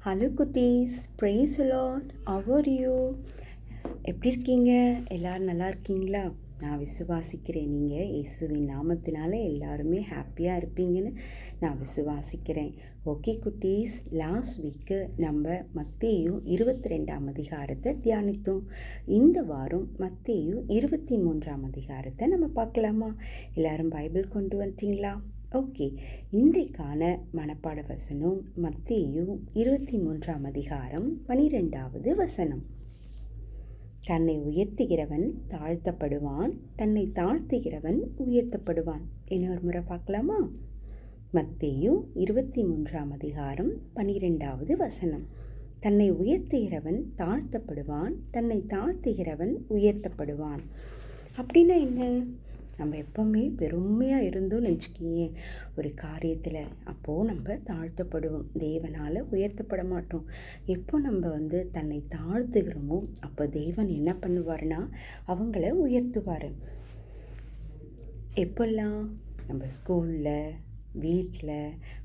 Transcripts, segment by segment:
Hello குட்டீஸ், praise lord. How are you? எப்படி இருக்கீங்க? எல்லோரும் நல்லா இருக்கீங்களா? நான் விசுவாசிக்கிறேன் நீங்கள் இயேசுவின் நாமத்தினால எல்லாருமே ஹாப்பியாக இருப்பீங்கன்னு நான் விசுவாசிக்கிறேன். ஓகே குட்டீஸ், லாஸ்ட் வீக்கு நம்ம மத்தேயு 22ஆம் அதிகாரத்தை தியானித்தோம். இந்த வாரம் மத்தேயு 23ஆம் அதிகாரத்தை நம்ம பார்க்கலாமா? எல்லாரும் பைபிள் கொண்டு வந்துட்டீங்களா? ஓகே, இன்றைக்கான மனப்பாட வசனம் மத்தேயு 23ஆம் அதிகாரம் 12வது வசனம். தன்னை உயர்த்துகிறவன் தாழ்த்தப்படுவான், தன்னை தாழ்த்துகிறவன் உயர்த்தப்படுவான். இன்னொரு முறை பார்க்கலாமா? மத்தேயு 23ஆம் அதிகாரம் 12வது வசனம். தன்னை உயர்த்துகிறவன் தாழ்த்தப்படுவான், தன்னை தாழ்த்துகிறவன் உயர்த்தப்படுவான். அப்படின்னா என்ன? நம்ம எப்போவுமே பெருமையாக இருந்தோம்னு நினச்சிக்கிங்க ஒரு காரியத்தில், அப்போது நம்ம தாழ்த்தப்படுவோம், தேவனால் உயர்த்தப்பட மாட்டோம். எப்போ நம்ம தன்னை தாழ்த்துகிறோமோ அப்போ தேவன் என்ன பண்ணுவார்னா அவங்கள உயர்த்துவார். எப்பெல்லாம் நம்ம ஸ்கூலில், வீட்டில்,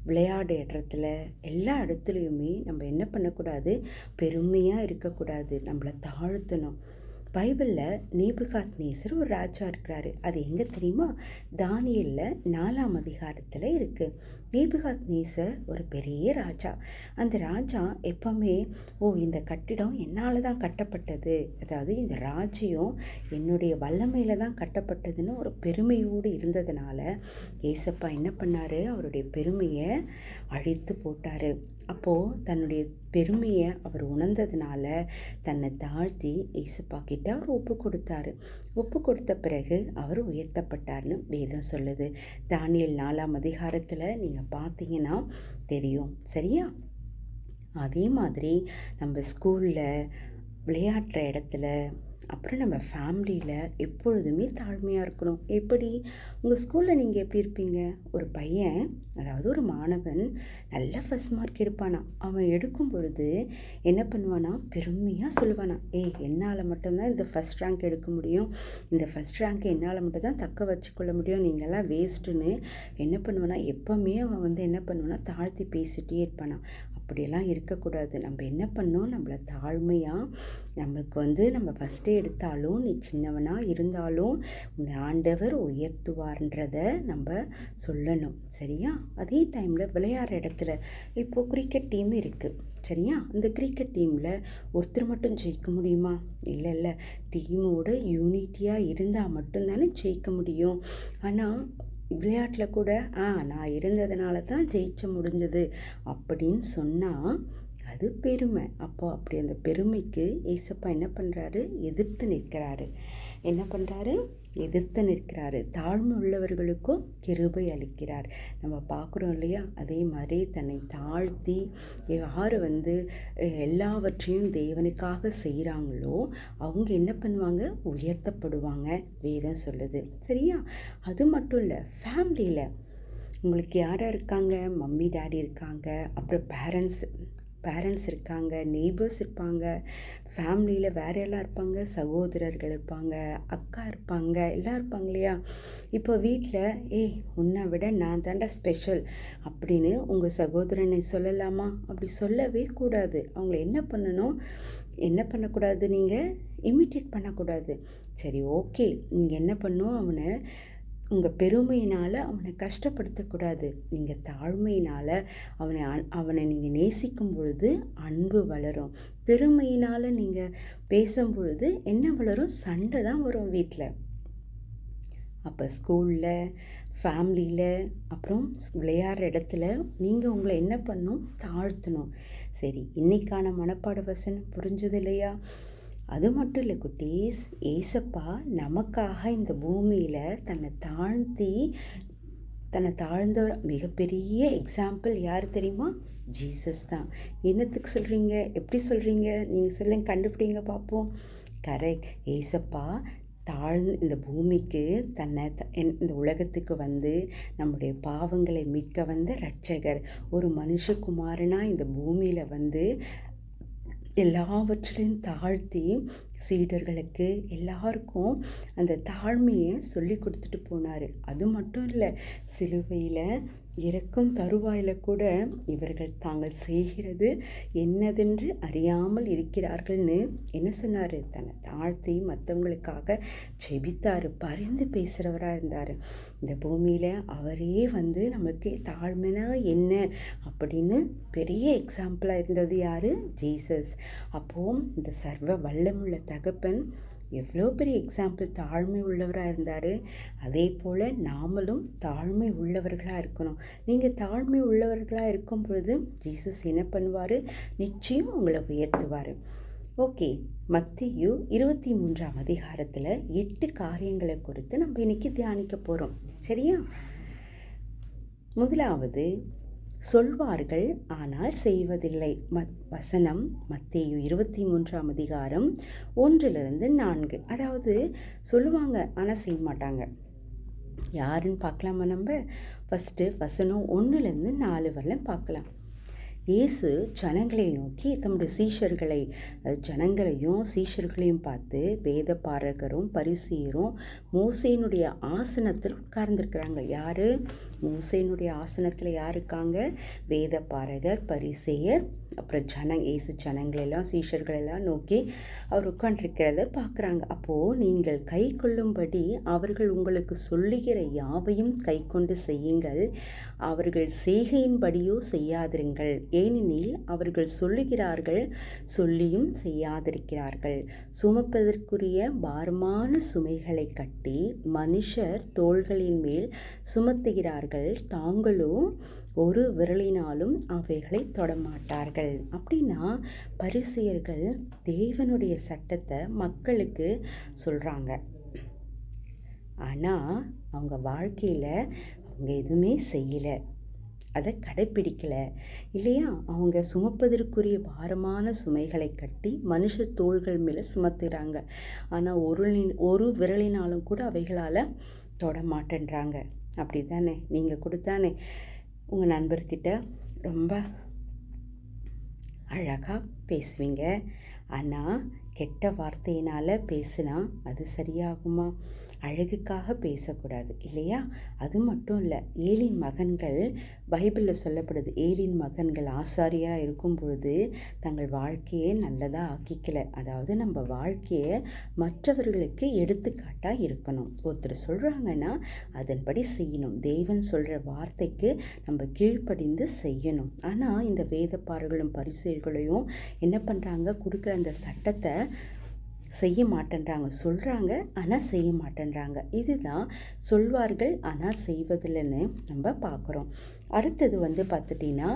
விளையாடு இடத்துல, எல்லா இடத்துலையுமே நம்ம என்ன பண்ணக்கூடாது, பெருமையாக இருக்கக்கூடாது, நம்மளை தாழ்த்தணும். பைபிளில் நேபுகாத்நேசர் ஒரு ராஜா இருக்கிறாரு. அது எங்கே தெரியுமா? தானியேலில் 4ஆம் அதிகாரத்தில் இருக்குது. நேபுகாத்நேசர் ஒரு பெரிய ராஜா. அந்த ராஜா எப்பவுமே இந்த கட்டிடம் என்னால் தான் கட்டப்பட்டது, அதாவது இந்த ராஜ்யம் என்னுடைய வல்லமையில் தான் கட்டப்பட்டதுன்னு ஒரு பெருமையோடு இருந்ததுனால ஏசப்பா என்ன பண்ணார், அவருடைய பெருமையை அழித்து போட்டார். அப்போது தன்னுடைய பெருமையை அவர் உணர்ந்ததுனால தன்னை தாழ்த்தி ஏசப்பா கிட்ட அவர் ஒப்பு கொடுத்த பிறகு அவர் உயர்த்தப்பட்டார்னு வேதம் சொல்லுது. தானியேல் 4ஆம் அதிகாரத்தில் நீங்கள் பார்த்தீங்கன்னா தெரியும். சரியா? அதே மாதிரி நம்ம ஸ்கூலில், விளையாடுற இடத்துல, அப்புறம் நம்ம ஃபேமிலியில் எப்பொழுதுமே தாழ்மையாக இருக்கணும். எப்படி? உங்கள் ஸ்கூலில் நீங்கள் எப்படி இருப்பீங்க? ஒரு பையன், அதாவது ஒரு மாணவன் நல்ல ஃபஸ்ட் மார்க் எடுப்பானா. அவன் எடுக்கும் பொழுது என்ன பண்ணுவானா, பெருமையாக சொல்லுவானா, என்னால் மட்டும்தான் இந்த ஃபஸ்ட் ரேங்க் எடுக்க முடியும், இந்த ஃபஸ்ட் ரேங்க் என்னால் மட்டும்தான் தக்க வச்சுக்கொள்ள முடியும், நீங்கள்லாம் வேஸ்ட்டுன்னு என்ன பண்ணுவானா, எப்போவுமே அவன் என்ன பண்ணுவானா, தாழ்த்தி பேசிகிட்டே இருப்பானா. அப்படியெல்லாம் இருக்கக்கூடாது. நம்ம என்ன பண்ணோம், நம்மளை தாழ்மையாக, நம்மளுக்கு நம்ம ஃபஸ்ட்டே எடுத்தாலும் நீ சின்னவனாக இருந்தாலும் உன்னை ஆண்டவர் உயர்த்துவார்ன்றதை நம்ம சொல்லணும். சரியா? அதே டைமில் விளையாடுற இடத்துல இப்போது கிரிக்கெட் டீம் இருக்குது. சரியா? அந்த கிரிக்கெட் டீமில் ஒருத்தர் மட்டும் ஜெயிக்க முடியுமா? இல்லை, டீமோட யூனிட்டியாக இருந்தால் மட்டும்தானே ஜெயிக்க முடியும். ஆனால் விளையாட்டில் கூட நான் இருந்ததுனால தான் ஜெயிச்ச முடிஞ்சது அப்படின்னு சொன்னால் அது பெருமை. அப்படி அந்த பெருமைக்கு ஏசப்பா என்ன பண்ணுறாரு, எதிர்த்து நிற்கிறாரு. தாழ்மை உள்ளவர்களுக்கும் கிருபை அளிக்கிறார். நம்ம பார்க்குறோம் இல்லையா? அதே மாதிரி தன்னை தாழ்த்தி யார் எல்லாவற்றையும் தேவனுக்காக செய்கிறாங்களோ அவங்க என்ன பண்ணுவாங்க, உயர்த்தப்படுவாங்க, வேதம் சொல்லுது. சரியா? அது மட்டும் இல்லை, ஃபேமிலியில் உங்களுக்கு யார் இருக்காங்க? மம்மி டாடி இருக்காங்க, அப்புறம் பேரண்ட்ஸ் இருக்காங்க, நெய்பர்ஸ் இருப்பாங்க, ஃபேமிலியில் வேறு எல்லாம் இருப்பாங்க, சகோதரர்கள் இருப்பாங்க, அக்கா இருப்பாங்க, எல்லாம் இருப்பாங்க இல்லையா? இப்போ வீட்டில் உன்னை விட நான் தாண்டா ஸ்பெஷல் அப்படின்னு உங்கள் சகோதரனை சொல்லலாமா? அப்படி சொல்லவே கூடாது. அவங்கள என்ன பண்ணக்கூடாது, நீங்கள் இமிட்டேட் பண்ணக்கூடாது. சரி, ஓகே, நீங்கள் என்ன பண்ணணும், உங்கள் பெருமையினால் அவனை கஷ்டப்படுத்தக்கூடாது. நீங்கள் தாழ்மையினால் அவனை நீங்கள் நேசிக்கும் பொழுது அன்பு வளரும். பெருமையினால் நீங்கள் பேசும் பொழுது என்ன வளரும்? சண்டை தான் வரும் வீட்டில். அப்போ ஸ்கூலில், ஃபேமிலியில், அப்புறம் விளையாடுற இடத்துல நீங்கள் உங்களை என்ன பண்ணணும், தாழ்த்தணும். சரி, இன்னைக்கான மனப்பாட வசனம் புரிஞ்சது இல்லையா? அது மட்டும் இல்லை குட்டீஸ், ஏசப்பா நமக்காக இந்த பூமியில் தன்னை தாழ்ந்த மிகப்பெரிய எக்ஸாம்பிள் யார் தெரியுமா? ஜீசஸ் தான். என்னத்துக்கு சொல்கிறீங்க, எப்படி சொல்கிறீங்க, நீங்கள் சொல்லுங்க, கண்டுபிடிங்க பார்ப்போம். கரெக்ட். ஏசப்பா இந்த பூமிக்கு இந்த உலகத்துக்கு நம்முடைய பாவங்களை மீட்க வந்த இரட்சகர், ஒரு மனுஷகுமாரனாக இந்த பூமியில் எல்லாவற்றிலையும் தாழ்த்தி சீடர்களுக்கு எல்லாருக்கும் அந்த தாழ்மையை சொல்லி கொடுத்துட்டு போனார். அது மட்டும் இல்லை, சிலுவையில் இறக்கும் தருவாயில் கூட இவர்கள் தாங்கள் செய்கிறது என்னதென்று அறியாமல் இருக்கிறார்கள்னு என்ன சொன்னார்? தன்னை தாழ்த்தி மற்றவங்களுக்காக ஜெபித்தார், பரிந்து பேசுகிறவராக இருந்தார். இந்த பூமியில் அவரே வந்து நமக்கு தாழ்மைனா என்ன அப்படின்னு பெரிய எக்ஸாம்பிளாக இருந்தது யார்? ஜீசஸ். அப்போது இந்த சர்வ வல்லமுள்ள தகப்பன் எவ்வளோ பெரிய எக்ஸாம்பிள், தாழ்மை உள்ளவராக இருந்தார். அதே போல் நாமளும் தாழ்மை உள்ளவர்களாக இருக்கணும். நீங்கள் தாழ்மை உள்ளவர்களாக இருக்கும் பொழுது ஜீசஸ் என்ன பண்ணுவார்? நிச்சயம் உங்களை உயர்த்துவார். ஓகே, மத்தேயு 23ஆம் அதிகாரத்தில் 8 காரியங்களை குறித்து நம்ம இன்னைக்கு தியானிக்க போகிறோம். சரியா? முதலாவது, சொல்வார்கள் ஆனால் செய்வதில்லை. வசனம் மத்தேயு 23ஆம் அதிகாரம் 1-4. அதாவது சொல்லுவாங்க ஆனால் செய்ய மாட்டாங்க. யாருன்னு பார்க்கலாமா? நம்ம ஃபஸ்ட்டு வசனம் 1-4 வரலாம் பார்க்கலாம். இயேசு ஜனங்களை நோக்கி தம்முடைய சீஷர்களை, ஜனங்களையும் சீஷர்களையும் பார்த்து, வேத பாரகரும் பரிசேயரும் மோசேயினுடைய ஆசனத்தில் உட்கார்ந்துருக்கிறாங்க. யார்? மோசேயினுடைய ஆசனத்தில் யார் இருக்காங்க? வேத பாரகர், பரிசேயர், அப்புறம் இயேசு ஜனங்களெல்லாம் சீஷர்களெல்லாம் நோக்கி அவர் உட்காண்டிருக்கிறத பார்க்குறாங்க. அப்போது நீங்கள் கை கொள்ளும்படி அவர்கள் உங்களுக்கு சொல்லுகிற யாவையும் கை கொண்டு செய்யுங்கள், அவர்கள் செய்கையின்படியோ செய்யாதிருங்கள். ஏனெனில் அவர்கள் சொல்லுகிறார்கள், சொல்லியும் செய்யாதிருக்கிறார்கள். சுமப்பதற்குரிய பாரமான சுமைகளை கட்டி மனுஷர் தோள்களின் மேல் சுமத்துகிறார்கள், தாங்களோ ஒரு விரலினாலும் அவைகளை தொடமாட்டார்கள். அப்படின்னா பரிசேயர்கள் தேவனுடைய சட்டத்தை மக்களுக்கு சொல்கிறாங்க, ஆனால் அவங்க வாழ்க்கையில் அவங்க எதுவுமே செய்யலை, அதை கடைப்பிடிக்கலை இல்லையா? அவங்க சுமப்பதற்குரிய பாரமான சுமைகளை கட்டி மனுஷ தோள்கள் மேலே சுமத்துகிறாங்க, ஆனால் ஒரு விரலினாலும் கூட அவைகளால் தொட மாட்டேன்றாங்க. அப்படி தானே? நீங்கள் கொடுத்தானே உங்கள் நண்பர்கிட்ட ரொம்ப அழகாக பேசுவீங்க, ஆனால் கெட்ட வார்த்தையினால் பேசுனா அது சரியாகுமா? அழகுக்காக பேசக்கூடாது இல்லையா? அது மட்டும் இல்லை, ஏலின் மகன்கள் பைபிளில் சொல்லப்படுது, ஏலின் மகன்கள் ஆசாரியாக இருக்கும் பொழுது தங்கள் வாழ்க்கையை நல்லதாக ஆக்கிக்கலை. அதாவது நம்ம வாழ்க்கையை மற்றவர்களுக்கு எடுத்துக்காட்டாக இருக்கணும். ஒருத்தர் சொல்கிறாங்கன்னா அதன்படி செய்யணும். தேவன் சொல்கிற வார்த்தைக்கு நம்ம கீழ்ப்படிந்து செய்யணும். ஆனால் இந்த வேதப்பாரர்களும் பரிசேயர்களையும் என்ன பண்ணுறாங்க? கொடுக்குற அந்த சட்டத்தை செய்ய மாட்டேன்றாங்க. சொல்கிறாங்க ஆனால் செய்ய மாட்டேன்றாங்க. இதுதான் சொல்வார்கள் ஆனால் செய்வதில்லைன்னு நம்ம பார்க்குறோம். அடுத்தது வந்து பார்த்துட்டிங்கன்னா,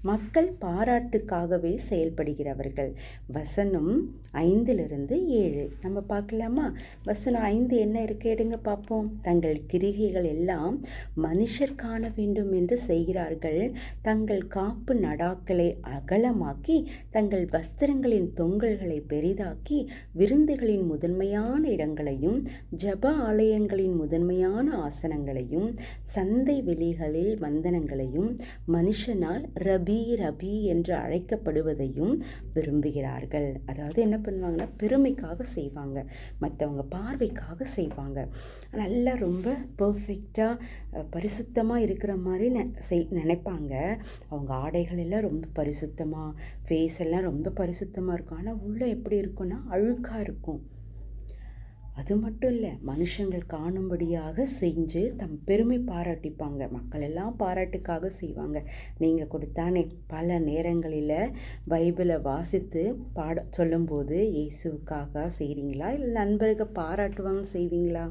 மக்கள் பாராட்டுக்காகவே செயல்படுகிறவர்கள். வசனம் 5-7 நம்ம பார்க்கலாமா? வசனம் 5 என்ன இருக்கு? எடுங்க பார்ப்போம். தங்கள் கிரிகைகள் எல்லாம் மனுஷர் காண வேண்டும் என்று செய்கிறார்கள், தங்கள் காப்பு நடாக்களை அகலமாக்கி தங்கள் வஸ்திரங்களின் தொங்கல்களை பெரிதாக்கி விருந்துகளின் முதன்மையான இடங்களையும் ஜப ஆலயங்களின் முதன்மையான ஆசனங்களையும் சந்தை வெளிகளில் வந்தனங்களையும் மனுஷனால் ரபி ரபி என்று அழைக்கப்படுவதையும் விரும்புகிறார்கள். அதாவது என்ன பண்ணுவாங்கன்னா, பெருமைக்காக செய்வாங்க, மற்றவங்க பார்வைக்காக செய்வாங்க. நல்லா ரொம்ப பர்ஃபெக்டாக பரிசுத்தமாக இருக்கிற மாதிரி நினைப்பாங்க. அவங்க ஆடைகள் எல்லாம் ரொம்ப பரிசுத்தமாக, ஃபேஸ் எல்லாம் ரொம்ப பரிசுத்தமாக இருக்கும். ஆனால் உள்ளே எப்படி இருக்குன்னா அழுக்காக இருக்கும். அது மட்டும் இல்லை, மனுஷங்கள் காணும்படியாக செஞ்சு தம் பெருமை பாராட்டிப்பாங்க. மக்கள் எல்லாம் பாராட்டுக்காக செய்வாங்க. நீங்கள் கொடுத்தானே பல நேரங்களில் பைபிளை வாசித்து சொல்லும்போது இயேசுக்காக செய்கிறீங்களா, இல்லை நண்பர்கள் பாராட்டுவாங்க செய்வீங்களா?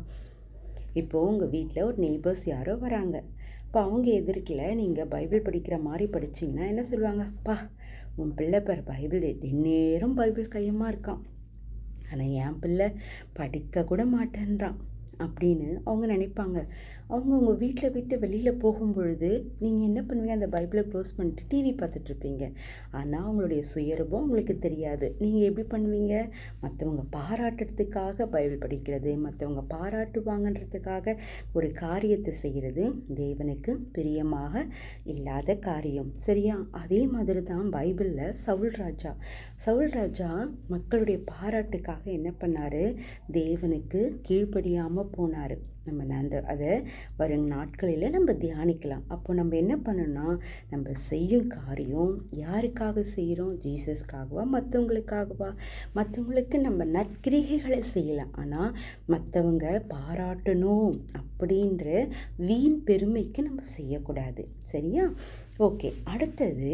இப்போது உங்கள் வீட்டில் ஒரு நெய்பர்ஸ் யாரோ வராங்க. இப்போ அவங்க எதிர்க்கில் நீங்கள் பைபிள் படிக்கிற மாதிரி படிச்சிங்கன்னா என்ன சொல்லுவாங்க? பா, உன் பிள்ளை பேர் பைபிள் நேரம் பைபிள் கையமாக இருக்கான், ஆனால் என் பிள்ளை படிக்க கூட மாட்டேன்றான் அப்படின்னு அவங்க நினைப்பாங்க. அவங்க உங்கள் வீட்டில் விட்டு வெளியில் போகும்பொழுது நீங்கள் என்ன பண்ணுவீங்க? அந்த பைபிளை க்ளோஸ் பண்ணிட்டு டிவி பார்த்துட்ருப்பீங்க. ஆனால் அவங்களுடைய சுயரூபம் உங்களுக்கு தெரியாது. நீங்கள் எப்படி பண்ணுவீங்க? மற்றவங்க பாராட்டுறதுக்காக பைபிள் படிக்கிறது, மற்றவங்க பாராட்டுவாங்கன்றதுக்காக ஒரு காரியத்தை செய்கிறது தேவனுக்கு பிரியமாக இல்லாத காரியம். சரியா? அதே மாதிரி தான் பைபிளில் சவுல் ராஜா மக்களுடைய பாராட்டுக்காக என்ன பண்ணார்? தேவனுக்கு கீழ்ப்படியாமல் போனார். நம்ம அதை வரும் நாட்களில் நம்ம தியானிக்கலாம். அப்போ நம்ம என்ன பண்ணணும்னா, நம்ம செய்யும் காரியம் யாருக்காக செய்கிறோம்? ஜீசஸ்க்காகவா, மற்றவங்களுக்காகவா? மற்றவங்களுக்கு நம்ம நற்கிரிகைகளை செய்யலாம். ஆனால் மற்றவங்க பாராட்டணும் அப்படின்ற வீண் பெருமைக்கு நம்ம செய்யக்கூடாது. சரியா? ஓகே, அடுத்தது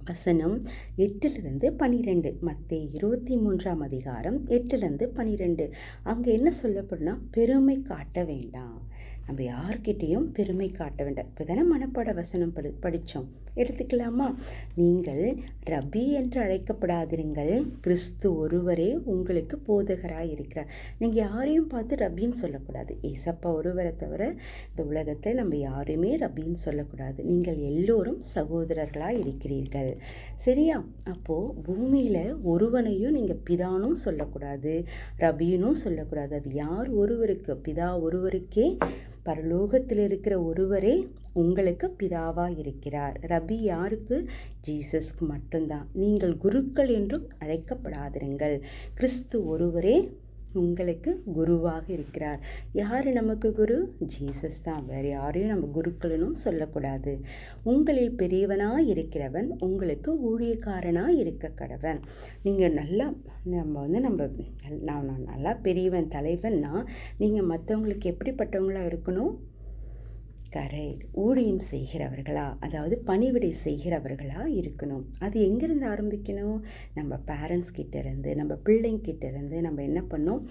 வசனம் 8-12. மத்தேயு 23ஆம் அதிகாரம் 8-12. அங்கே என்ன சொல்லப்படுனா, பெருமை காட்ட வேண்டாம். நம்ம யார்கிட்டையும் பெருமை காட்ட வேண்டாம். இப்போ தானே மனப்பாட வசனம் படித்தோம். எடுத்துக்கலாமா? நீங்கள் ரபி என்று அழைக்கப்படாதிருங்கள், கிறிஸ்து ஒருவரே உங்களுக்கு போதகராக இருக்கிறார். நீங்கள் யாரையும் பார்த்து ரபின்னு சொல்லக்கூடாது. ஏசப்பா ஒருவரை தவிர இந்த உலகத்தில் நம்ம யாரையுமே ரபின்னு சொல்லக்கூடாது. நீங்கள் எல்லோரும் சகோதரர்களாக இருக்கிறீர்கள். சரியா? அப்போது பூமியில் ஒருவனையும் நீங்கள் பிதானும் சொல்லக்கூடாது, ரபினும் சொல்லக்கூடாது. அது யார் ஒருவருக்கு? பிதா ஒருவருக்கே, பரலோகத்தில் இருக்கிற ஒருவரே உங்களுக்கு பிதாவாக இருக்கிறார். ரபி யாருக்கு? ஜீசஸ்க்கு மட்டும்தான். நீங்கள் குருக்கள் என்றும் அழைக்கப்படாதிருங்கள், கிறிஸ்து ஒருவரே உங்களுக்கு குருவாக இருக்கிறார். யார் நமக்கு குரு? ஜீசஸ் தான். வேறு யாரையும் நம்ம குருக்களும் சொல்லக்கூடாது. உங்களில் பெரியவனாக இருக்கிறவன் உங்களுக்கு ஊழியக்காரனாக இருக்க கடவன். நீங்கள் நல்லா நான் நல்லா பெரியவன் தலைவன்னா நீங்கள் மற்றவங்களுக்கு எப்படிப்பட்டவங்களாக இருக்கணும்? கரெக்ட். ஊழியம் செய்கிறவர்களா, அதாவது பணிவிடை செய்கிறவர்களா இருக்கணும். அது எங்கேருந்து ஆரம்பிக்கணும்? நம்ம பேரண்ட்ஸ் கிட்டேருந்து, நம்ம பிள்ளைங்கிட்டேருந்து நம்ம என்ன பண்ணோம்?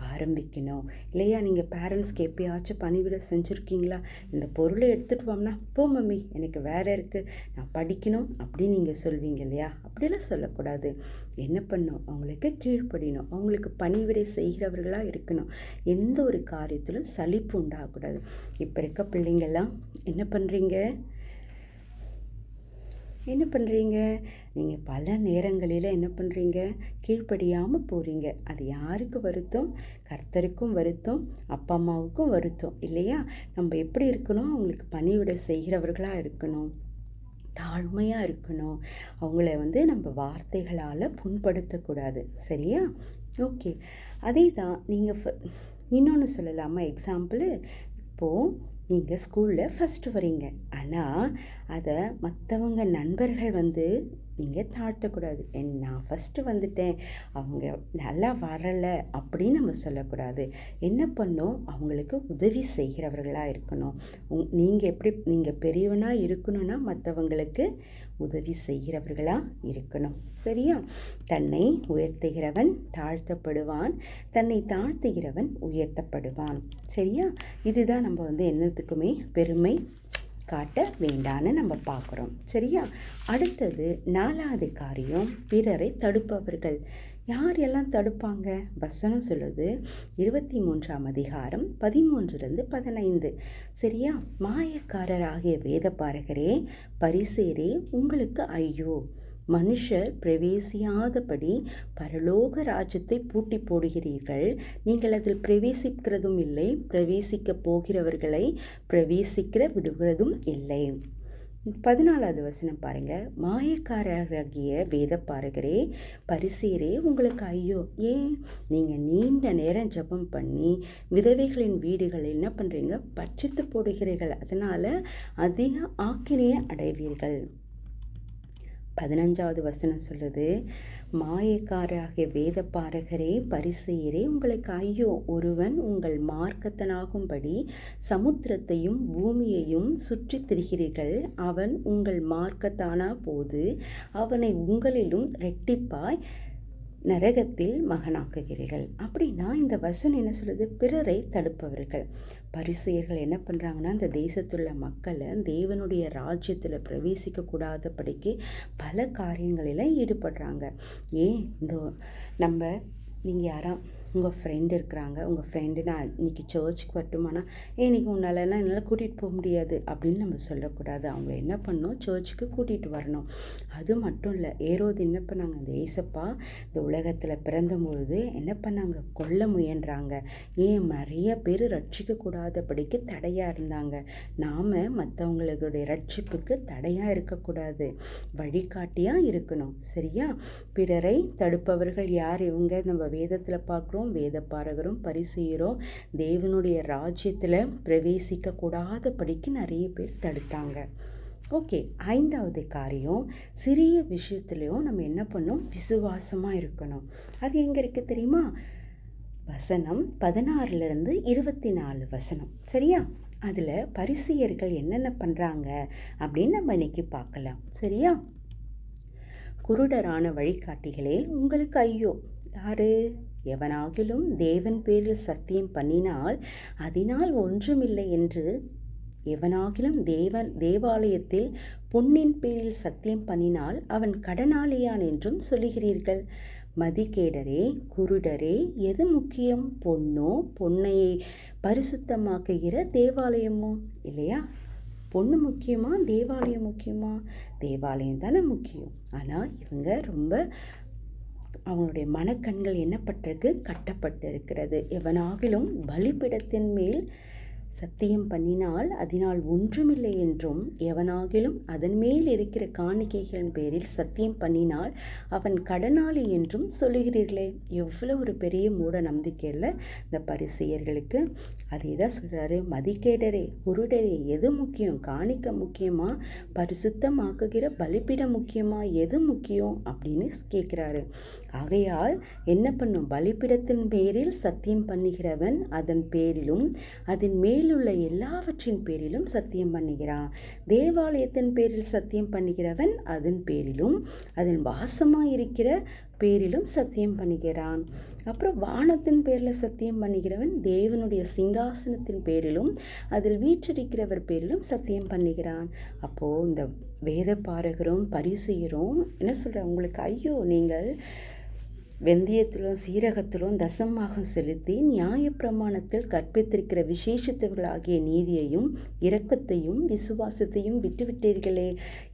ஆரம்பிக்கணும் இல்லையா? நீங்கள் பேரண்ட்ஸ்க்கு எப்பயாச்சும் பணிவிடை செஞ்சுருக்கீங்களா? இந்த பொருளை எடுத்துகிட்டு வாம்னா, போ மம்மி எனக்கு வேலை இருக்குது, நான் படிக்கணும் அப்படின்னு நீங்கள் சொல்வீங்க இல்லையா? அப்படிலாம் சொல்லக்கூடாது. என்ன பண்ணணும்? அவங்களுக்கு கீழ்ப்படியணும், அவங்களுக்கு பணிவிடை செய்கிறவர்களாக இருக்கணும். எந்த ஒரு காரியத்திலும் சலிப்பு உண்டாகக்கூடாது. இப்போ இருக்க பிள்ளைங்கள்லாம் என்ன பண்ணுறீங்க? நீங்கள் பல நேரங்களில் என்ன பண்ணுறீங்க? கீழ்ப்படியாமல் போகிறீங்க. அது யாருக்கு வருத்தம்? கர்த்தருக்கும் வருத்தம், அப்பா அம்மாவுக்கும் வருத்தம் இல்லையா? நம்ம எப்படி இருக்கணும்? அவங்களுக்கு பணிவிடை செய்கிறவர்களாக இருக்கணும், தாழ்மையாக இருக்கணும். அவங்கள நம்ம வார்த்தைகளால் புண்படுத்தக்கூடாது. சரியா? ஓகே, அதே தான் நீங்கள் இன்னொன்று சொல்லலாமா? எக்ஸாம்பிள், இப்போது நீங்கள் ஸ்கூலில் ஃபஸ்ட்டு வரீங்க, ஆனால் அதை மற்றவங்க நண்பர்கள் நீங்கள் தாழ்த்தக்கூடாது. நான் ஃபஸ்ட்டு வந்துட்டேன், அவங்க நல்லா வரலை அப்படின்னு நம்ம சொல்லக்கூடாது. என்ன பண்ணணும்? அவங்களுக்கு உதவி செய்கிறவர்களாக இருக்கணும். நீங்கள் பெரியவனாக இருக்கணும்னா மற்றவங்களுக்கு உதவி செய்கிறவர்களாக இருக்கணும். சரியா? தன்னை உயர்த்துகிறவன் தாழ்த்தப்படுவான், தன்னை தாழ்த்துகிறவன் உயர்த்தப்படுவான். சரியா? இதுதான் நம்ம என்னத்துக்குமே பெருமை காட்ட வேண்டான்னு நம்ம பார்க்குறோம். சரியா? அடுத்தது 4வது காரியம், பிறரை தடுப்பவர்கள். யார் எல்லாம் தடுப்பாங்க? வசனம் சொல்லுது 23ஆம் அதிகாரம் 13-15. சரியா? மாயக்காரராகிய வேதபாரகரே, பரிசேரே, உங்களுக்கு ஐயோ! மனுஷர் பிரவேசியாதபடி பரலோக ராஜ்யத்தை பூட்டி போடுகிறீர்கள். நீங்கள் அதில் பிரவேசிக்கிறதும் இல்லை, பிரவேசிக்க போகிறவர்களை பிரவேசிக்கிற விடுகிறதும் இல்லை. 14வது வசனம் பாருங்க. மாயக்காரராகிய வேதபாரகரே, பரிசேரே, உங்களுக்கு ஐயோ! ஏன்? நீங்கள் நீண்ட நேரம் ஜெபம் பண்ணி விதவைகளின் வீடுகளில் என்ன பண்ணுறீங்க? பட்சித்து போடுகிறீர்கள். அதனால் அதிக ஆக்கினையை அடைவீர்கள். 15வது வசனம் சொல்லுது, மாயக்காரராகிய வேதபாரகரே, பரிசேயரே, உங்களுக்கு ஐயோ! ஒருவன் உங்கள் மார்க்கத்தனாகும்படி சமுத்திரத்தையும் பூமியையும் சுற்றி திரிகிறீர்கள். அவன் உங்கள் மார்க்கத்தானா போது அவனை உங்களிலும் இரட்டிப்பாய் நரகத்தில் மகனாக்குகிறீர்கள். அப்படின்னா இந்த வசனம் என்ன சொல்லுது? பிறரை தடுப்பவர்கள். பரிசேயர்கள் என்ன பண்ணுறாங்கன்னா, இந்த தேசத்துள்ள மக்களை தேவனுடைய ராஜ்யத்தில் பிரவேசிக்கக்கூடாதபடிக்கு பல காரியங்களில் ஈடுபடுறாங்க. ஏன்? நீங்கள் உங்கள் ஃப்ரெண்டு இருக்கிறாங்க, உங்கள் ஃப்ரெண்டு நான் இன்றைக்கி சர்ச்சுக்கு வரட்டுமானா, இன்றைக்கி உன்னாலலாம் என்னால் கூட்டிகிட்டு போக முடியாது அப்படின்னு நம்ம சொல்லக்கூடாது. அவங்க என்ன பண்ணணும், சர்ச்சுக்கு கூட்டிகிட்டு வரணும். அது மட்டும் இல்லை, ஏரோது என்ன பண்ணாங்க, அந்த ஏசப்பா இந்த உலகத்தில் பிறந்தபொழுது என்ன பண்ணாங்க, கொல்ல முயன்றாங்க. ஏன், நிறைய பேர் ரட்சிக்கக்கூடாதபடிக்கு தடையாக இருந்தாங்க. நாம் மற்றவங்களுடைய ரட்சிப்புக்கு தடையாக இருக்கக்கூடாது, வழிகாட்டியாக இருக்கணும். சரியா? பிறரை தடுப்பவர்கள் யார்? இவங்க நம்ம வேதத்தில் பார்க்குறோம். வேதபாரகரும் பரிசேயரும் தேவனுடைய ராஜ்யத்தில் பிரவேசிக்க கூடாதபடிக்கு நிறைய பேர் தடுத்தாங்க. ஓகே, 5வது காரியம், சிறிய விஷயத்துலையும் நம்ம என்ன பண்ணோம், விசுவாசமாக இருக்கணும். அது எங்கே இருக்குது தெரியுமா? வசனம் 16லேருந்து 24 வசனம். சரியா? அதில் பரிசேயர்கள் என்னென்ன பண்ணுறாங்க அப்படின்னு நம்ம இன்னைக்கு பார்க்கலாம். சரியா? குருடரான வழிகாட்டிகளே, உங்களுக்கு ஐயோ! யாரு? எவனாகிலும் தேவன் பேரில் சத்தியம் பண்ணினால் அதனால் ஒன்றுமில்லை என்று, எவனாகிலும் தேவாலயத்தில் பொன்னின் பேரில் சத்தியம் பண்ணினால் அவன் கடனாளியான் என்றும் சொல்லுகிறீர்கள். மதிகேடரே, குருடரே, எது முக்கியம்? பொன்னோ, பொன்னையை பரிசுத்தமாக்குகிற தேவாலயமோ? இல்லையா? பொண்ணு முக்கியமா, தேவாலயம் முக்கியமா? தேவாலயம் தானே முக்கியம். ஆனால் இவங்க ரொம்ப, அவங்களுடைய மனக்கண்கள் என்னப்பட்டிருக்கு, கட்டப்பட்டு இருக்கிறது. எவனாகிலும் பலிபீடத்தின் மேல் சத்தியம் பண்ணினால் அதனால் ஒன்றுமில்லை என்றும், எவனாகிலும் அதன் மேல் இருக்கிற காணிக்கைகளின் பேரில் சத்தியம் பண்ணினால் அவன் கடனாளி என்றும் சொல்லுகிறீர்களே. எவ்வளோ ஒரு பெரிய மூட நம்பிக்கை இல்லை இந்த பரிசேயர்களுக்கு. அதே தான் சொல்கிறாரு, மதிகேடரே, குருடரே, எது முக்கியம்? காணிக்க முக்கியமா, பரிசுத்தமாக்குகிற பலிபீடம் முக்கியமா, எது முக்கியம் அப்படின்னு கேட்குறாரு. ஆகையால் என்ன பண்ணும், பலிபீடத்தின் பேரில் சத்தியம் பண்ணுகிறவன் அதன் பேரிலும் அதன் மேலுள்ள எல்லாவற்றின் பேரிலும் சத்தியம் பண்ணுகிறான். தேவாலயத்தின் பேரில் சத்தியம் பண்ணுகிறவன் அதன் பேரிலும் அதன் வாசமாயிருக்கிற பேரிலும் சத்தியம் பண்ணுகிறான். அப்புறம் வானத்தின் பேரில் சத்தியம் பண்ணுகிறவன் தேவனுடைய சிங்காசனத்தின் பேரிலும் அதில் வீற்றிருக்கிறவர் பேரிலும் சத்தியம் பண்ணுகிறான். அப்போது இந்த வேத பாரகரும் பரிசேயரும் என்ன சொல்கிற, உங்களுக்கு ஐயோ! நீங்கள் வெந்தயத்திலும் சீரகத்திலும் தசமாக செலுத்தி நியாயப்பிரமாணத்தில் கற்பித்திருக்கிற விசேஷித்தவர்களாகிய நீதியையும் இரக்கத்தையும் விசுவாசத்தையும் விட்டுவிட்டீர்களே.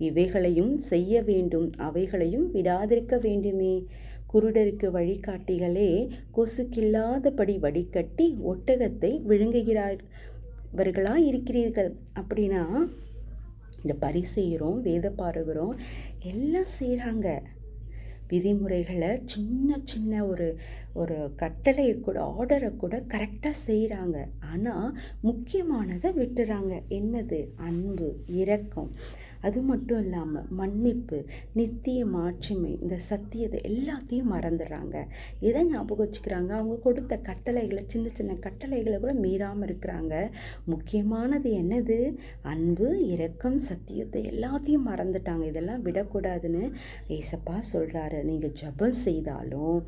இவைகளையும் செய்ய வேண்டும், அவைகளையும் விடாதிருக்க வேண்டுமே. குருடருக்கு வழிகாட்டிகளே, கொசுக்கில்லாதபடி வடிகட்டி ஒட்டகத்தை விழுங்குகிறார்களாக இருக்கிறீர்கள். அப்படின்னா இந்த பரிசேயரும் வேதபாரகரும் எல்லாம் செய்கிறாங்க. விதிமுறைகளை சின்ன சின்ன ஒரு கட்டளையை கூட, ஆர்டரை கூட கரெக்டாக செய்கிறாங்க. ஆனால் முக்கியமானதை விட்டுறாங்க. என்னது? அன்பு, இரக்கம், அது மட்டும் இல்லாமல் மன்னிப்பு, நித்திய மாட்சிமை, இந்த சத்தியத்தை எல்லாத்தையும் மறந்துடுறாங்க. எதை ஞாபகம் வச்சுக்கிறாங்க? அவங்க கொடுத்த கட்டளைகளை, சின்ன சின்ன கட்டளைகளை கூட மீறாமல் இருக்கிறாங்க. முக்கியமானது என்னது? அன்பு, இரக்கம், சத்தியத்தை எல்லாத்தையும் மறந்துட்டாங்க. இதெல்லாம் விடக்கூடாதுன்னு ஏசப்பா சொல்கிறாரு. நீங்கள் ஜெபம் செய்தாலும்,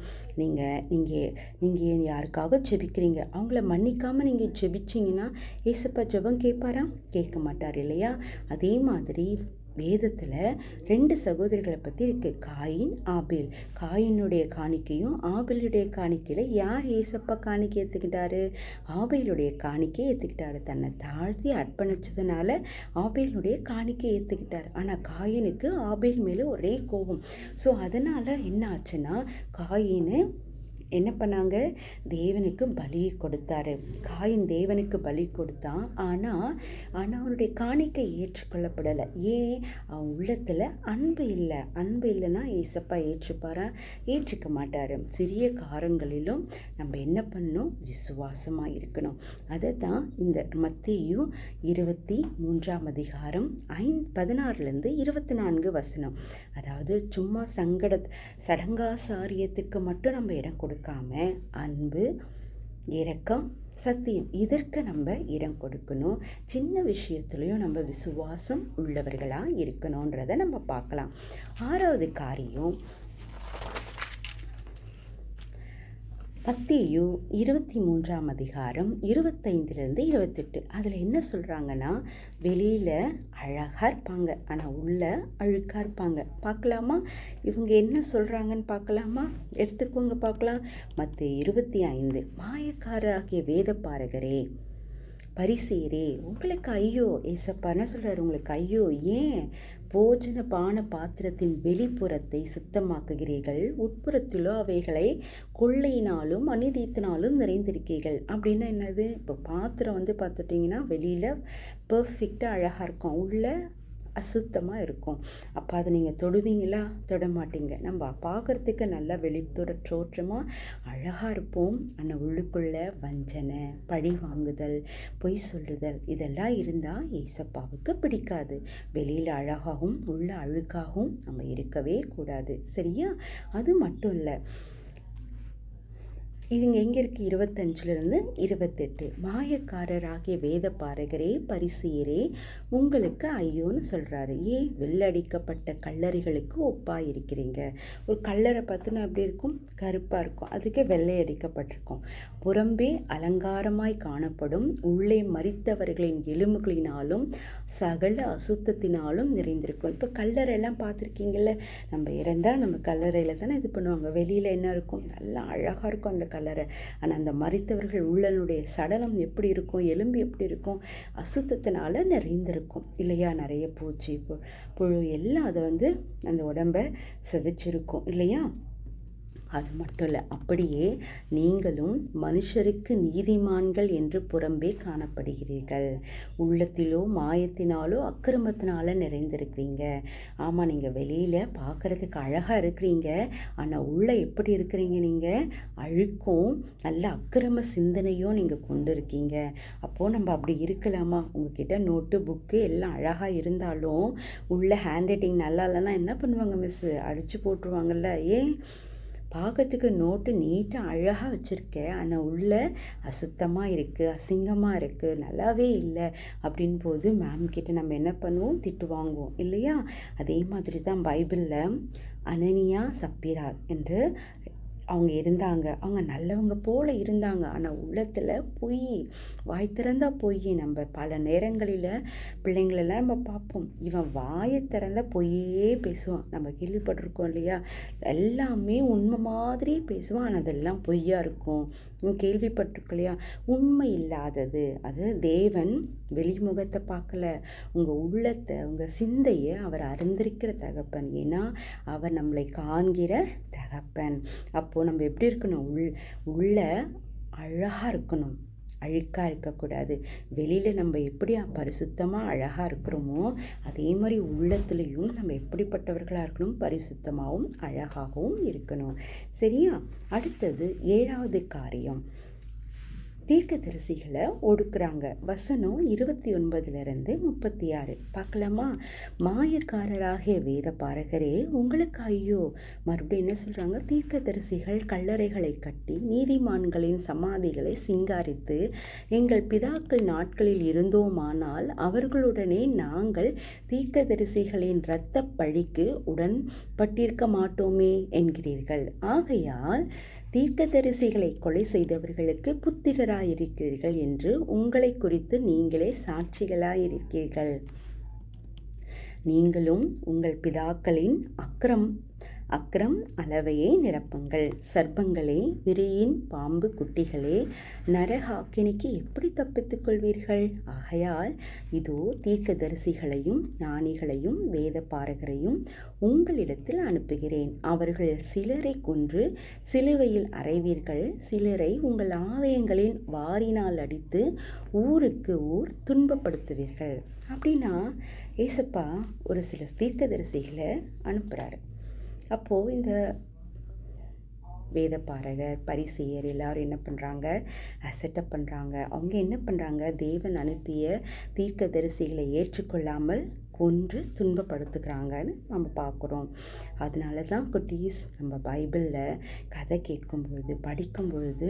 நீங்கள் யாருக்காக ஜெபிக்கிறீங்க, அவங்கள மன்னிக்காமல் நீங்கள் ஜெபிச்சிங்கன்னா ஏசப்பா ஜெபம் கேட்பாரா? கேட்க மாட்டார் இல்லையா? அதே மாதிரி வேதத்தில் 2 சகோதரிகளை பற்றி இருக்குது, காயின், ஆபேல். காயினுடைய காணிக்கையும் ஆபேலுடைய காணிக்கையில் யார் ஏசப்பா காணிக்கை ஏற்றுக்கிட்டாரு? ஆபேலுடைய காணிக்கை ஏற்றுக்கிட்டாரு. தன்னை தாழ்த்தி அர்ப்பணிச்சதுனால ஆபேலுடைய காணிக்கை ஏற்றுக்கிட்டார். ஆனால் காயினுக்கு ஆபேல் மேலே ஒரே கோபம். ஸோ அதனால் என்ன ஆச்சுன்னா, காயின்னு என்ன பண்ணாங்க, தேவனுக்கு பலியை கொடுத்தாரு. காயின் தேவனுக்கு பலி கொடுத்தான். ஆனால் அவனுடைய காணிக்கை ஏற்றுக்கொள்ளப்படலை. ஏன்? அவன் உள்ளத்தில் அன்பு இல்லை. அன்பு இல்லைன்னா ஏசப்பா ஏற்றுப்பாரா? ஏற்றுக்க மாட்டார். சிறிய காரங்களிலும் நம்ம என்ன பண்ணணும்? விசுவாசமாக இருக்கணும். அதை தான் இந்த மத்தேயு 23ஆம் அதிகாரம் 16லேருந்து 24 வசனம். அதாவது சும்மா சடங்காசாரியத்துக்கு மட்டும் நம்ம இடம் கொடுக்காம அன்பு, இரக்கம், சத்தியம், இதற்கு நம்ம இடம் கொடுக்கணும். சின்ன விஷயத்துலையும் நம்ம விசுவாசம் உள்ளவர்களாக இருக்கணுன்றதை நம்ம பார்க்கலாம். 6வது காரியம், மத்தேயு 23ஆம் அதிகாரம் 25லேருந்து 28. அதில் என்ன சொல்கிறாங்கன்னா, வெளியில் அழகாக இருப்பாங்க, ஆனால் உள்ள அழுக்காக இருப்பாங்க. பார்க்கலாமா? இவங்க என்ன சொல்கிறாங்கன்னு பார்க்கலாமா? எடுத்துக்கோங்க பார்க்கலாம். மத்தேயு 25. மாயக்காரராகிய வேதபாரகரே, பரிசேயரே, உங்களுக்கு ஐயோ! ஏசப்பா என்ன சொல்கிறாரு? உங்களுக்கு ஐயோ! ஏன் போஜன பான பாத்திரத்தின் வெளிப்புறத்தை சுத்தமாக்குகிறீர்கள், உட்புறத்திலோ அவைகளை கொள்ளையினாலும் அநீதியினாலும் நிறைந்திருக்கிறீர்கள். அப்படின்னா என்னது? இப்போ பாத்திரம் பார்த்துட்டிங்கன்னா வெளியில் பர்ஃபெக்டாக அழகாக இருக்கும், உள்ள அசுத்தமாக இருக்கும். அப்போ அதை நீங்கள் தொடுவீங்களா? தொட மாட்டீங்க. நம்ம பார்க்குறதுக்கு நல்லா வெளிப்புற தோற்றமாக அழகாக இருப்போம், ஆனால் உள்ளுக்குள்ளே வஞ்சனை, பழி வாங்குதல், பொய் சொல்லுதல் இதெல்லாம் இருந்தால் ஏசப்பாவுக்கு பிடிக்காது. வெளியில் அழகாகவும் உள்ள அழுக்காகவும் நம்ம இருக்கவே கூடாது. சரியா? அது மட்டும் இல்லை, இவங்க எங்கே இருக்குது? 25லேருந்து 28. மாயக்காரராகிய வேத பாரகரே, பரிசேயரே, உங்களுக்கு ஐயோன்னு சொல்கிறாரு. ஏன்? வெள்ளடிக்கப்பட்ட கல்லறைகளுக்கு ஒப்பாக இருக்கிறீங்க. ஒரு கல்லறை பார்த்தினா எப்படி இருக்கும்? கருப்பாக இருக்கும், அதுக்கு வெள்ளை அடிக்கப்பட்டிருக்கும். புறம்பே அலங்காரமாய் காணப்படும், உள்ளே மரித்தவர்களின் எலும்புகளினாலும் சகல அசுத்தத்தினாலும் நிறைந்திருக்கும். இப்போ கல்லறையெல்லாம் பார்த்துருக்கீங்கள்ல, நம்ம இறந்தால் நம்ம கல்லறையில் தானே இது பண்ணுவாங்க. வெளியில் என்ன இருக்கும்? நல்லா அழகாக இருக்கும் அந்த கல்லறை. ஆனால் அந்த மரித்தவர்கள் உள்ளனுடைய சடலம் எப்படி இருக்கும்? எலும்பு எப்படி இருக்கும்? அசுத்தத்தினால நிறைந்திருக்கும் இல்லையா? நிறைய பூச்சி புழு எல்லாம் அதை அந்த உடம்பை சிதைச்சிருக்கும் இல்லையா? அது மட்டும் இல்லை, அப்படியே நீங்களும் மனுஷருக்கு நீதிமான்கள் என்று புறம்பே காணப்படுகிறீர்கள், உள்ளத்திலோ மாயத்தினாலோ அக்கிரமத்தினால நிறைந்திருக்கிறீங்க. ஆமாம், நீங்கள் வெளியில் பார்க்குறதுக்கு அழகாக இருக்கிறீங்க, ஆனால் உள்ளே எப்படி இருக்கிறீங்க? நீங்கள் அழுக்கும் நல்ல அக்கிரம சிந்தனையும் நீங்கள் கொண்டு இருக்கீங்க. அப்போது நம்ம அப்படி இருக்கலாமா? உங்ககிட்ட நோட்டு புக்கு எல்லாம் அழகாக இருந்தாலும் உள்ள ஹேண்ட் ரைட்டிங் நல்லா இல்லைன்னா என்ன பண்ணுவாங்க? மிஸ்ஸு அடித்து போட்டுருவாங்கல்ல. ஏன்? பார்க்கறதுக்கு நோட்டு நீட்டாக அழகாக வச்சுருக்கேன், ஆனால் உள்ளே அசுத்தமாக இருக்குது, அசிங்கமாக இருக்குது, நல்லாவே இல்லை அப்படின் போது மேம் கிட்ட நம்ம என்ன பண்ணுவோம்? திட்டு வாங்குவோம் இல்லையா? அதே மாதிரி தான் பைபிளில் அனனியா சப்பீரா என்று அவங்க இருந்தாங்க. அவங்க நல்லவங்க போல் இருந்தாங்க, ஆனால் உள்ளத்தில் பொய், வாய் திறந்தா பொய். நம்ம பல நேரங்களில் பிள்ளைங்களெல்லாம் நம்ம பார்ப்போம், இவன் வாயை திறந்த பொய்யே பேசுவான். நம்ம கேள்விப்பட்டிருக்கோம் இல்லையா? எல்லாமே உண்மை மாதிரி பேசுவான், ஆனால் அதெல்லாம் பொய்யா இருக்கும். கேள்விப்பட்டிருக்கோம் இல்லையா? உண்மை இல்லாதது அது. தேவன் வெளிமுகத்தை பார்க்கல, உங்கள் உள்ளத்தை, உங்கள் சிந்தையை அவர் அறிந்திருக்கிற தகப்பன். ஏன்னா அவர் நம்மளை காண்கிற தகப்பன். அப்போது நம்ம எப்படி இருக்கணும்? உள்ள அழகாக இருக்கணும், அழுக்காக இருக்கக்கூடாது. வெளியில் நம்ம எப்படி பரிசுத்தமாக அழகாக இருக்கிறோமோ அதே மாதிரி உள்ளத்துலேயும் நம்ம எப்படிப்பட்டவர்களாக இருக்கணும்? பரிசுத்தமாகவும் அழகாகவும் இருக்கணும். சரியா? அடுத்தது 7வது காரியம், தீர்க்கதரிசிகளை ஒடுக்குறாங்க. வசனம் 29லேருந்து 36 பார்க்கலாமா? மாயக்காரராகிய வேத பாரகரே, உங்களுக்கு ஐயோ! மறுபடியும் என்ன சொல்கிறாங்க? தீர்க்கதரிசிகள் கல்லறைகளை கட்டி நீதிமான்களின் சமாதிகளை சிங்காரித்து எங்கள் பிதாக்கள் நாட்களில் இருந்தோமானால் அவர்களுடனே நாங்கள் தீர்க்கதரிசிகளின் இரத்த பழிக்கு உடன்பட்டிருக்க மாட்டோமே என்கிறீர்கள். ஆகையால் தீர்க்கதரிசிகளை கொலை செய்தவர்களுக்கு புத்திரராயிருக்கிறீர்கள் என்று உங்களை குறித்து நீங்களே சாட்சிகளாயிருக்கிறீர்கள். நீங்களும் உங்கள் பிதாக்களின் அக்ரம் அளவையை நிரப்புங்கள். சர்ப்பங்களே, விரியின் பாம்பு குட்டிகளே, நரகாக்கினிக்கு எப்படி தப்பித்துக் கொள்வீர்கள்? ஆகையால் இதோ தீர்க்கதரிசிகளையும் ஞானிகளையும் வேத பாரகரையும் உங்களிடத்தில் அனுப்புகிறேன். அவர்கள் சிலரை கொன்று சிலுவையில் அறைவீர்கள், சிலரை உங்கள் ஆலயங்களின் வாரினால் அடித்து ஊருக்கு ஊர் துன்பப்படுத்துவீர்கள். அப்படின்னா ஏசப்பா ஒரு சில தீர்க்கதரிசிகளை அனுப்புகிறாரு. அப்போது இந்த வேதபாரகர், பரிசேயர் எல்லாரும் என்ன பண்ணுறாங்க? அசெட்டப் பண்ணுறாங்க. அவங்க என்ன பண்ணுறாங்க? தேவன் அனுப்பிய தீர்க்கதரிசிகளை ஏற்றுக்கொள்ளாமல் கொன்று துன்பப்படுத்துகிறாங்கன்னு நம்ம பார்க்குறோம். அதனால தான் குட்டீஸ், நம்ம பைபிளில் கதை கேட்கும் பொழுது, படிக்கும் பொழுது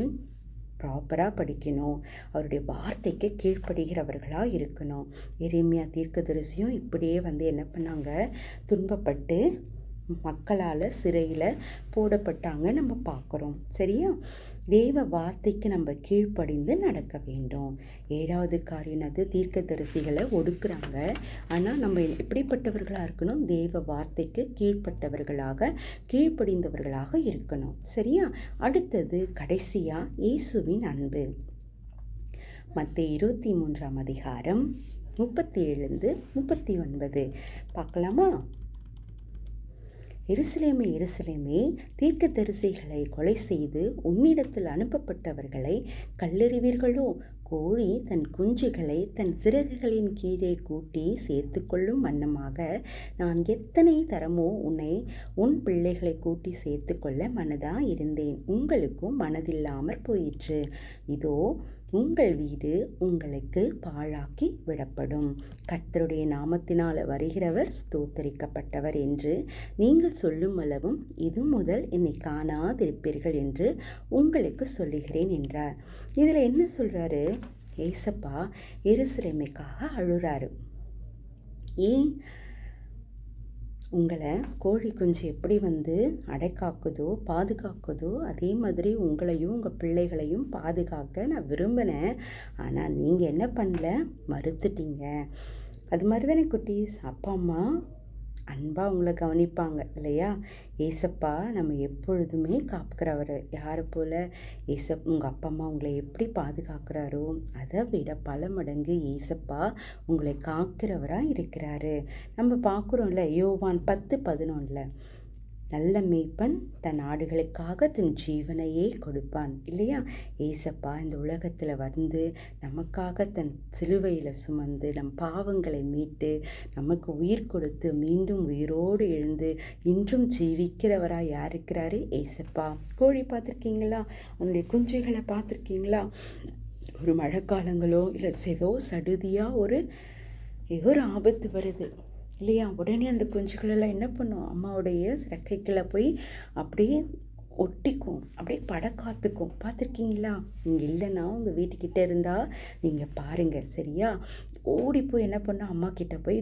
ப்ராப்பராக படிக்கணும், அவருடைய வார்த்தைக்கு கீழ்ப்படுகிறவர்களாக இருக்கணும். எரேமியா தீர்க்கதரிசியும் இப்படியே என்ன பண்ணாங்க? துன்பப்பட்டு மக்களால் சிறையில் போடப்பட்டாங்க நம்ம பார்க்குறோம். சரியா? தேவ வார்த்தைக்கு நம்ம கீழ்ப்படிந்து நடக்க வேண்டும். 7வது காரியம் அது, தீர்க்கதரிசிகளை ஒடுக்குறாங்க. ஆனால் நம்ம எப்படிப்பட்டவர்களாக இருக்கணும்? தேவ வார்த்தைக்கு கீழ்ப்படிந்தவர்களாக இருக்கணும். சரியா? அடுத்தது கடைசியாக இயேசுவின் அன்பு. மத்தேயு 23ஆம் அதிகாரம் 37 39 பார்க்கலாமா? எருசலேமே எருசலேமே, தீர்க்கதரிசிகளை கொலை செய்து உன்னிடத்தில் அனுப்பப்பட்டவர்களை கல்லெறிவீர்களோ? கோழி தன் குஞ்சுகளை தன் சிறகுகளின் கீழே கூட்டி சேர்த்து கொள்ளும் வண்ணமாக நான் எத்தனை தரமோ உன் பிள்ளைகளை கூட்டி சேர்த்து கொள்ள மனதாக இருந்தேன். உங்களுக்கும் மனதில்லாமற் போயிற்று. இதோ உங்கள் வீடு உங்களுக்கு பாழாக்கி விடப்படும். கர்த்தருடைய நாமத்தினால் வருகிறவர் ஸ்தோத்தரிக்கப்பட்டவர் என்று நீங்கள் சொல்லும் அளவும் இது முதல் என்னை காணாதிருப்பீர்கள் என்று உங்களுக்கு சொல்லுகிறேன் என்றார். இதில் என்ன சொல்கிறாரு? ஏசப்பா எருசலேமுக்காக அழுறாரு. ஏன்? உங்களை கோழி குஞ்சு எப்படி அடைக்காக்குதோ பாதுகாக்குதோ அதே மாதிரி உங்களையும் உங்கள் பிள்ளைகளையும் பாதுகாக்க நான் விரும்பினேன். ஆனால் நீங்கள் என்ன பண்ணல? மறுத்துட்டீங்க. அது மாதிரி தானே குட்டீஸ், அப்பா அம்மா அன்பாக உங்களை கவனிப்பாங்க இல்லையா? ஏசப்பா நம்ம எப்பொழுதுமே காக்கிறவர். யாரை போல்? உங்கள் அப்பா அம்மா உங்களை எப்படி பாதுகாக்கிறாரோ அதை விட பல மடங்கு ஏசப்பா உங்களை காக்கிறவராக இருக்கிறாரு. நம்ம பார்க்குறோம்ல, யோவான் 10:11, நல்ல மேய்ப்பன் தன் ஆடுகளுக்காக தன் ஜீவனையே கொடுப்பான் இல்லையா? ஏசப்பா இந்த உலகத்தில் நமக்காக தன் சிலுவையில் சுமந்து நம் பாவங்களை மீட்டு நமக்கு உயிர் கொடுத்து மீண்டும் உயிரோடு எழுந்து இன்றும் ஜீவிக்கிறவராக யார் இருக்கிறாரு? ஏசப்பா. கோழி பார்த்துருக்கீங்களா? அதனுடைய குஞ்சுகளை பார்த்துருக்கீங்களா? ஒரு மழைக்காலங்களோ இல்லை ஏதோ சடுதியாக ஏதோ ஒரு ஆபத்து வருது இல்லையா? உடனே அந்த குஞ்சுகளெல்லாம் என்ன பண்ணும்? அம்மாவுடைய ரெக்கைக்குள்ளே போய் அப்படியே ஒட்டிக்கும், அப்படியே படக்காத்துக்கும். பார்த்துருக்கீங்களா? நீங்கள் இல்லைன்னா உங்கள் வீட்டுக்கிட்ட இருந்தால் நீங்கள் பாருங்கள். சரியா? ஓடி போய் என்ன பண்ணால் அம்மா கிட்ட போய்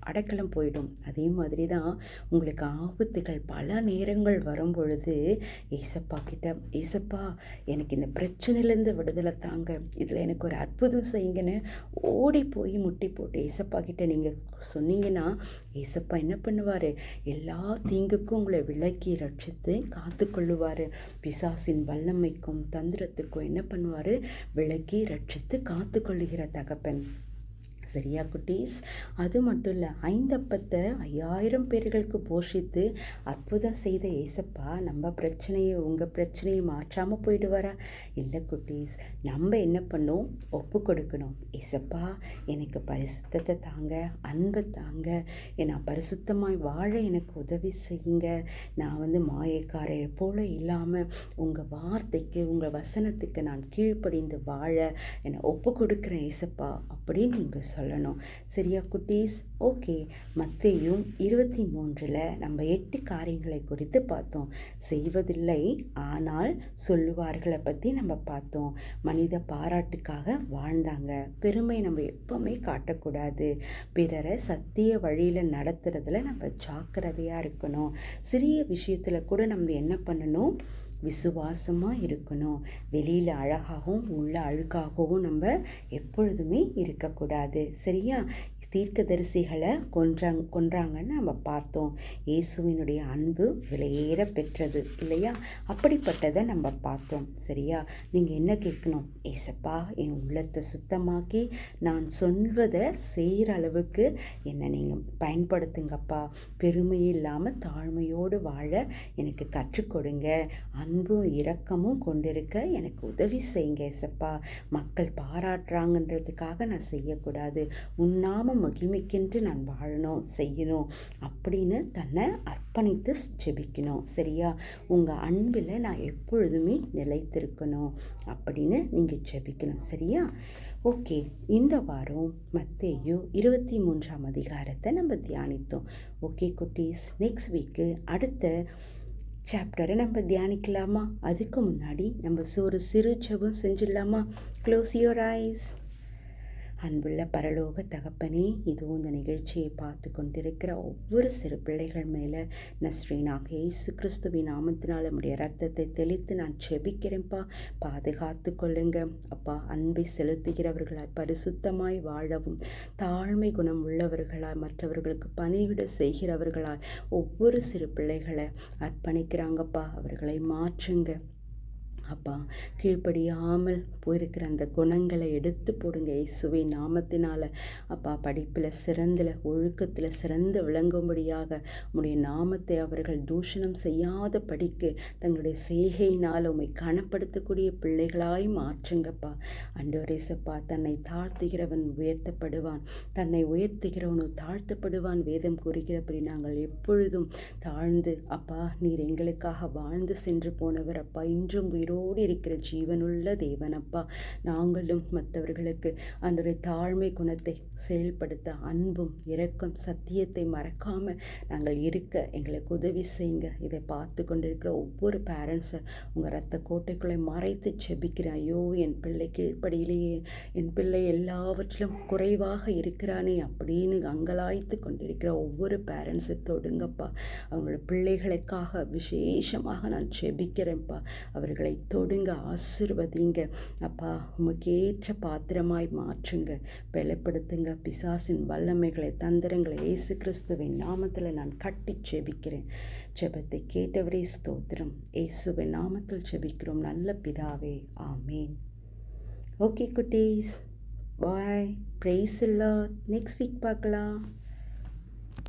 அடைக்கலம் போயிடும். அதே மாதிரி தான் உங்களுக்கு ஆபத்துகள் பல நேரங்கள் வரும் பொழுது ஏசப்பா கிட்ட, ஏசப்பா எனக்கு இந்த பிரச்சனையிலேருந்து விடுதலை தாங்க, இதில் எனக்கு ஒரு அற்புதம் செய்யுங்கன்னு ஓடி போய் முட்டி போட்டு ஏசப்பா கிட்ட நீங்கள் சொன்னீங்கன்னா ஏசப்பா என்ன பண்ணுவார்? எல்லா தீங்குக்கும் உங்களை விலக்கி ரட்சித்து காத்து கொள்ளுவார். பிசாசின் வல்லமைக்கும் தந்திரத்துக்கும் என்ன பண்ணுவார்? விலக்கி ரட்சித்து காத்து கொள்ளுகிற தகப்பன். சரியா குட்டீஸ்? அது மட்டும் இல்லை, 5 அப்பத்தை 5000 பேர்களுக்கு போஷித்து அற்புதம் செய்த ஏசப்பா நம்ம பிரச்சனையை உங்கள் பிரச்சனையை மாற்றாமல் போயிடுவாரா? இல்லை குட்டீஸ், நம்ம என்ன பண்ணோம்? ஒப்பு கொடுக்கணும். ஏசப்பா எனக்கு பரிசுத்தத்தை தாங்க, அன்பை தாங்க, நான் பரிசுத்தமாய் வாழ எனக்கு உதவி செய்யுங்க. நான் மாயக்காரையை போல இல்லாமல் உங்கள் வார்த்தைக்கு உங்கள் வசனத்துக்கு நான் கீழ்ப்படிந்து வாழ என்னை ஒப்பு கொடுக்குறேன் ஏசப்பா அப்படின்னு நீங்கள் சொல்லணும். சரியா குட்டீஸ்? ஓகே. மத்தேயு 23 நம்ம 8 காரியங்களை குறித்து பார்த்தோம். செய்வதில்லை ஆனால் சொல்லுவார்களை பற்றி நம்ம பார்த்தோம். மனித பாராட்டுக்காக வாழ்ந்தாங்க. பெருமை நம்ம எப்பவுமே காட்டக்கூடாது. பிறரை சத்திய வழியில் நடத்துறதுல நம்ம ஜாக்கிரதையாக இருக்கணும். சிறிய விஷயத்தில் கூட நம்ம என்ன பண்ணணும்? விசுவாசமாக இருக்கணும். வெளியில் அழகாகவும் உள்ள அழுக்காகவும் நம்ம எப்பொழுதுமே இருக்கக்கூடாது. சரியா? தீர்க்கதரிசிகளை கொன்றாங்கன்னு நம்ம பார்த்தோம். இயேசுவினுடைய அன்பு விலையேற பெற்றது இல்லையா? அப்படிப்பட்டதை நம்ம பார்த்தோம். சரியா? நீங்கள் என்ன கேட்கணும்? ஏசப்பா என் உள்ளத்தை சுத்தமாக்கி நான் சொல்வதை செய்கிற அளவுக்கு என்னை நீங்கள் பயன்படுத்துங்கப்பா. பெருமை இல்லாமல் தாழ்மையோடு வாழ எனக்கு கற்றுக் கொடுங்க. அன்பும் இரக்கமும் கொண்டிருக்க எனக்கு உதவி செய்யுங்க ஏசப்பா. மக்கள் பாராட்டுறாங்கன்றதுக்காக நான் செய்யக்கூடாது. உன்னாம மகிமைக்கென்று நான் வாழணும், செய்யணும் அப்படின்னு தன்னை அர்ப்பணித்து ஜெபிக்கணும். சரியா? உங்கள் அன்பில் நான் எப்பொழுதுமே நிலைத்திருக்கணும் அப்படின்னு நீங்கள் ஜெபிக்கணும். சரியா? ஓகே. இந்த வாரம் மத்தேயு 23ஆம் அதிகாரத்தை நம்ம தியானித்தோம். ஓகே குட்டீஸ், நெக்ஸ்ட் வீக்கு அடுத்த சாப்டரை நம்ம தியானிக்கலாமா? அதுக்கு முன்னாடி நம்ம ஒரு சிறு ஜெபம் செஞ்சிடலாமா? Close your eyes. அன்புள்ள பரலோக தகப்பனே, இதுவும் இந்த நிகழ்ச்சியை பார்த்து கொண்டிருக்கிற ஒவ்வொரு சிறு பிள்ளைகள் மேலே நஸ்ரீனாக இயேசு கிறிஸ்துவின் நாமத்தினால் நம்முடைய ரத்தத்தை தெளித்து நான் செபிக்கிறேன்ப்பா. பாதுகாத்து கொள்ளுங்க அப்பா. அன்பை செலுத்துகிறவர்களாய், பரிசுத்தமாய் வாழவும், தாழ்மை குணம் உள்ளவர்களாய், மற்றவர்களுக்கு பணிவிட செய்கிறவர்களாய் ஒவ்வொரு சிறு பிள்ளைகளை அர்ப்பணிக்கிறாங்கப்பா. அவர்களை மாற்றுங்க அப்பா. கீழ்ப்படியாமல் போயிருக்கிற அந்த குணங்களை எடுத்து போடுங்க இயேசுவின் நாமத்தினால் அப்பா. படிப்பில் சிறந்தில், ஒழுக்கத்தில் சிறந்து விளங்கும்படியாக உம்முடைய நாமத்தை அவர்கள் தூஷணம் செய்யாத படிக்கு தங்களுடைய செய்கையினால் உம்மை கனப்படுத்தக்கூடிய பிள்ளைகளாய் மாற்றுங்கப்பா. அண்டோரேசப்பா, தன்னை தாழ்த்துகிறவன் உயர்த்தப்படுவான், தன்னை உயர்த்துகிறவனோ தாழ்த்தப்படுவான் வேதம் கூறுகிறபடி நாங்கள் எப்பொழுதும் தாழ்ந்து அப்பா, நீர் எங்களுக்காக வாழ்ந்து சென்று போனவர் அப்பா. இன்றும் உயிரோடு இருக்கிற ஜீவனுள்ள தேவனப்பா. நாங்களும் மற்றவர்களுக்கு அன்றைய தாழ்மை குணத்தை செயல்படுத்த அன்பும் இரக்கம் சத்தியத்தை மறக்காமல் நாங்கள் இருக்க எங்களுக்கு உதவி செய்யுங்க. இதை பார்த்து கொண்டிருக்கிற ஒவ்வொரு பேரண்ட்ஸை உங்கள் ரத்த கோட்டைக்குள்ளே மறைத்து செபிக்கிறேன். ஐயோ, என் பிள்ளை கீழ்ப்படியிலேயே, என் பிள்ளை எல்லாவற்றிலும் குறைவாக இருக்கிறானே அப்படின்னு அங்கலாய்த்து கொண்டிருக்கிற ஒவ்வொரு பேரண்ட்ஸை தொடுங்கப்பா. அவங்களோட பிள்ளைகளுக்காக விசேஷமாக நான் செபிக்கிறேன்ப்பா. அவர்களை தொடுங்க, ஆசீர்வதிங்க அப்பா. உமக்கேற்ற பாத்திரமாய் மாற்றுங்க, பலப்படுத்துங்க. பிசாசின் வல்லமைகளை, தந்திரங்களை இயேசு கிறிஸ்துவின் நாமத்தில் நான் கட்டி செபிக்கிறேன். ஜெபத்தை கேட்டவரே ஸ்தோத்திரம். இயேசுவின் நாமத்தில் செபிக்கிறோம் நல்ல பிதாவே, ஆமீன். ஓகே குட்டீஸ், bye. Praise the Lord. Next week பார்க்கலாம்.